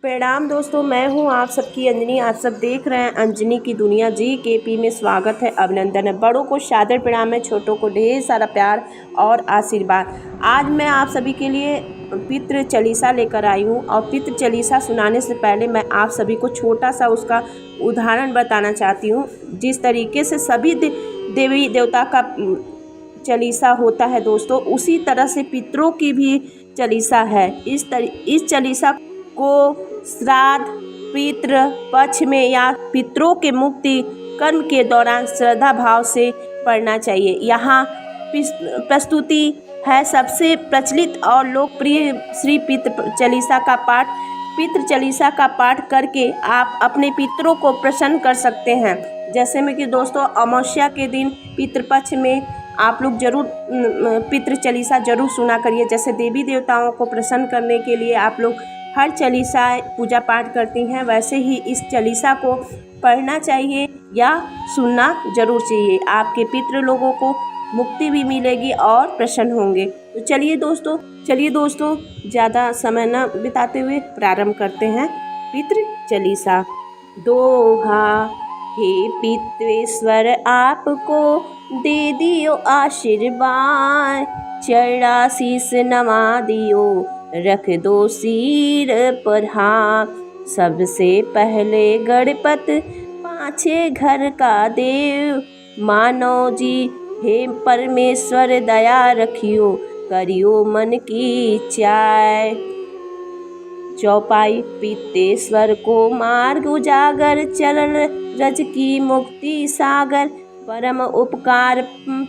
प्रणाम दोस्तों, मैं हूं आप सबकी अंजनी। आप सब देख रहे हैं अंजनी की दुनिया। GKP में स्वागत है, अभिनंदन है। बड़ों को सादर प्रणाम है, छोटों को ढेर सारा प्यार और आशीर्वाद। आज मैं आप सभी के लिए पितृ चालीसा लेकर आई हूं और पितृ चालीसा सुनाने से पहले मैं आप सभी को छोटा सा उसका उदाहरण बताना चाहती हूँ। जिस तरीके से सभी देवी देवता का चालीसा होता है दोस्तों, उसी तरह से पितरों की भी चालीसा है। इस चालीसा को श्राद्ध पितृ पक्ष में या पितरों के मुक्ति कर्म के दौरान श्रद्धा भाव से पढ़ना चाहिए। यहाँ प्रस्तुति है सबसे प्रचलित और लोकप्रिय श्री पितृ चालीसा का पाठ। पितृ चालीसा का पाठ करके आप अपने पितरों को प्रसन्न कर सकते हैं। जैसे में कि दोस्तों, अमावस्या के दिन पितृपक्ष में आप लोग जरूर पितृ चालीसा जरूर सुना करिए। जैसे देवी देवताओं को प्रसन्न करने के लिए आप लोग हर चालीसा पूजा पाठ करती हैं, वैसे ही इस चालीसा को पढ़ना चाहिए या सुनना जरूर चाहिए। आपके पितृ लोगों को मुक्ति भी मिलेगी और प्रसन्न होंगे। तो चलिए दोस्तों ज़्यादा समय न बिताते हुए प्रारंभ करते हैं पितृ चालीसा। दोहा, हे पितृेश्वर आपको दे दियो आशीर्वाद, चरणाशीष नवा दियो, रख दो सिर पर हाथ। सबसे पहले गणपत, पाछे घर का देव, मानव जी हे परमेश्वर दया रखियो, करियो मन की चाय। चौपाई, पितेश्वर को मार्ग उजागर, चरण रज की मुक्ति सागर, परम उपकार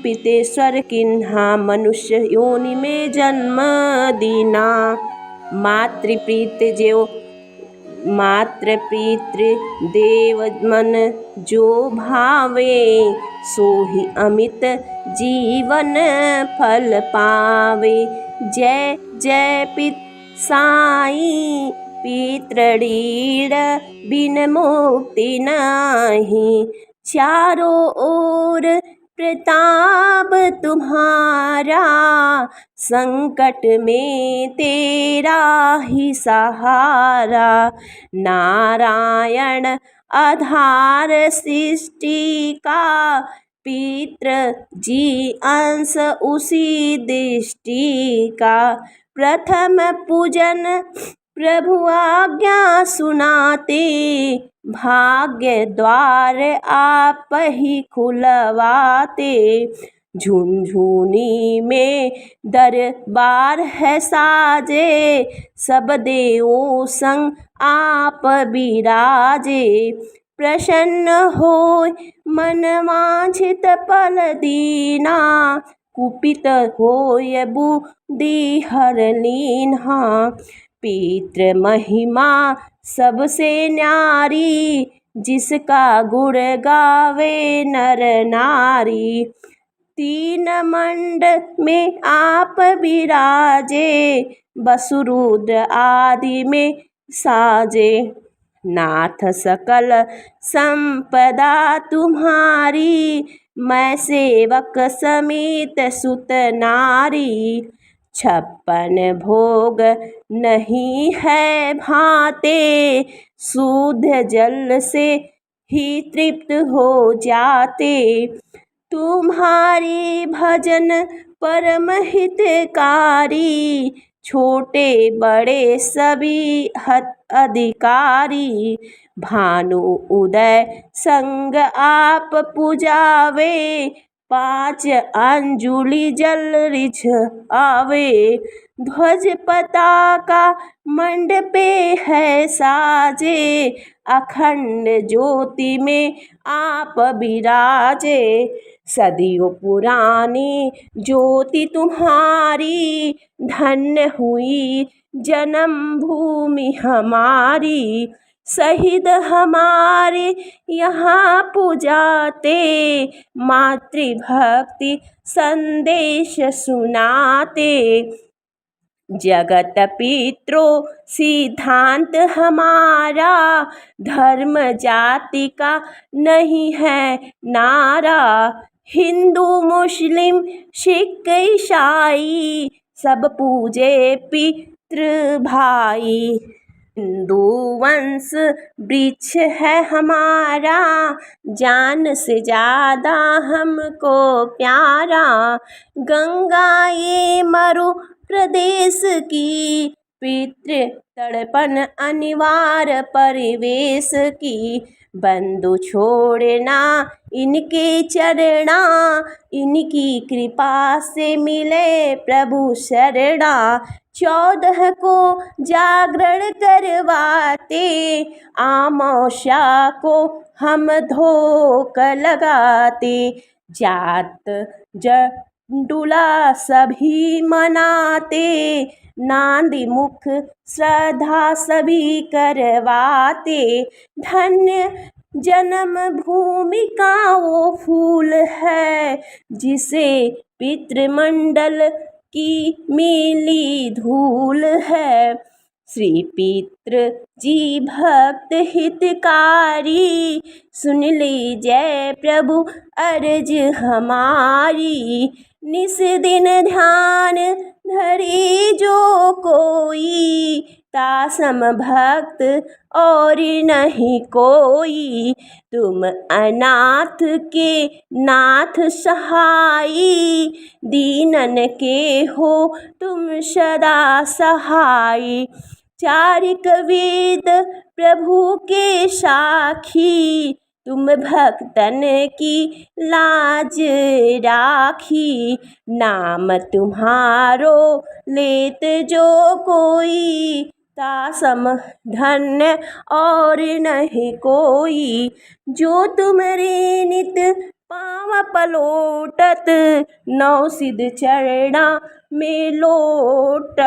पितेश्वर किन्हा, मनुष्य योनि में जन्म दीना। मातृ पितृ देव मन जो भावे, सोहि अमित जीवन फल पावे। जय जय पित साई, पितृऋण बिन मुक्ति नहीं, चारों ओर प्रताप तुम्हारा, संकट में तेरा ही सहारा। नारायण आधार सृष्टि का, पितृ जी अंश उसी दृष्टि का। प्रथम पूजन प्रभु आज्ञा सुनाते, भाग्य द्वार आप ही खुलवाते। झुनझुनी में दरबार है साजे, सब देवों संग आप विराजे। प्रसन्न होय मन वांछित फल दीना, कुपित होय बुद्धि हर लीन्हा। पितृ महिमा सबसे न्यारी, जिसका गुण गावे नर नारी। तीन मंड में आप विराजे, वसुरुद्र आदि में साजे। नाथ सकल संपदा तुम्हारी, मैं सेवक समेत सुत नारी। 56 भोग नहीं है भाते, शुद्ध जल से ही तृप्त हो जाते। तुम्हारी भजन परम हितकारी, छोटे बड़े सभी अधिकारी। भानु उदय संग आप पुजावे, 5 अंजुलि जल रिझ आवे। ध्वज पताका मंडपे है साजे, अखंड ज्योति में आप विराजे। सदियों पुरानी ज्योति तुम्हारी, धन्य हुई जन्म भूमि हमारी। शहीद हमारे यहाँ पुजाते, मातृभक्ति संदेश सुनाते। जगत पितरो सिद्धांत हमारा, धर्म जाति का नहीं है नारा। हिंदू मुस्लिम सिख ईसाई, सब पूजे पितृ भाई। हिंदू रघुवंश वृक्ष है हमारा, जान से ज़्यादा हमको प्यारा। गंगा ये मरु प्रदेश की, पितृ तड़पन अनिवार्य परिवेश की। बंधु छोड़ना इनके चरणा, इनकी कृपा से मिले प्रभु शरणा। 14 को जागरण करवाते, अमावस्या को हम धोक लगाते। जात जंडुला सभी मनाते, नांदी मुख श्रद्धा सभी करवाते। धन्य जन्म भूमि का वो फूल है, जिसे पितृमंडल की मिली धूल है। श्री पितृ जी भक्त हितकारी, सुन लीजिए प्रभु अर्ज हमारी। निस दिन ध्यान धरे जो कोई, तासम भक्त और नहीं कोई। तुम अनाथ के नाथ सहाई, दीनन के हो तुम सदा सहाई। चारिक वेद प्रभु के साखी, तुम भक्तन की लाज राखी। नाम तुम्हारो लेत जो कोई, तासम धन्य और नहीं कोई। जो तुमरे नित पाँव पलोटत, नौ सिद्ध चरणा में लोट।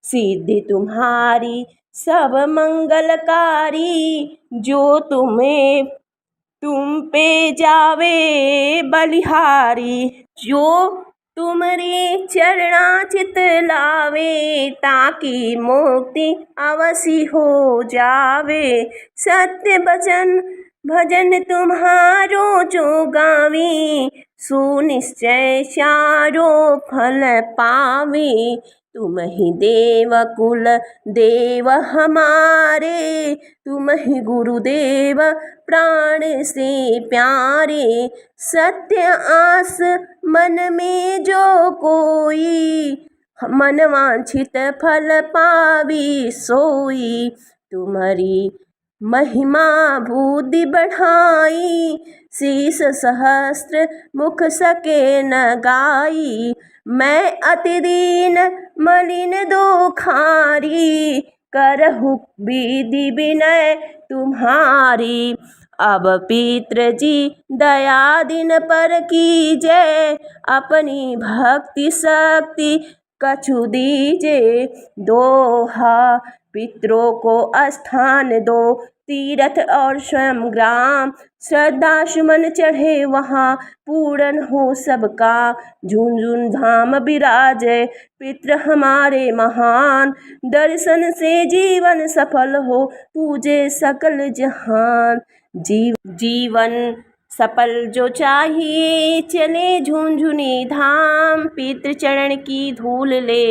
सिद्धि तुम्हारी सब मंगलकारी, जो तुम पे जावे बलिहारी। जो तुमरे चरणा चित लावे, ताकि मुक्ति अवश्य हो जावे। सत्य वचन भजन तुम्हारो जो गावे, सुनिश्चय चारो फल पावे। तुम ही देव कुल देव हमारे, तुम ही गुरुदेव प्राण से प्यारे। सत्य आस मन में जो कोई, मन वांछित फल पावी सोई। तुम्हारी महिमा बुद्धि बढ़ाई, शीस सहस्त्र मुख सके न गाई। मैं अति दीन मलिन दुखारी, करहु विधि विनय तुम्हारी। अब पितृ जी दया दिन पर कीजय, अपनी भक्ति शक्ति कछु दीजे। दोहा पितरों को स्थान दो, तीर्थ और स्वयं ग्राम। श्रद्धा सुमन चढ़े वहाँ, पूर्ण हो सबका। झुनझुन धाम विराजे पितृ हमारे महान, दर्शन से जीवन सफल हो, पूजे सकल जहान। जीवन सफल जो चाहिए, चले झुनझुनी धाम। पितृ चरण की धूल ले,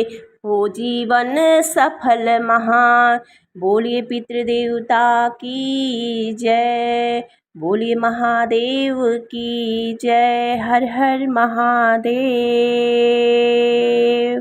हो जीवन सफल महान। बोलिए पितृ देवता की जय, बोलिए महादेव की जय। हर हर महादेव।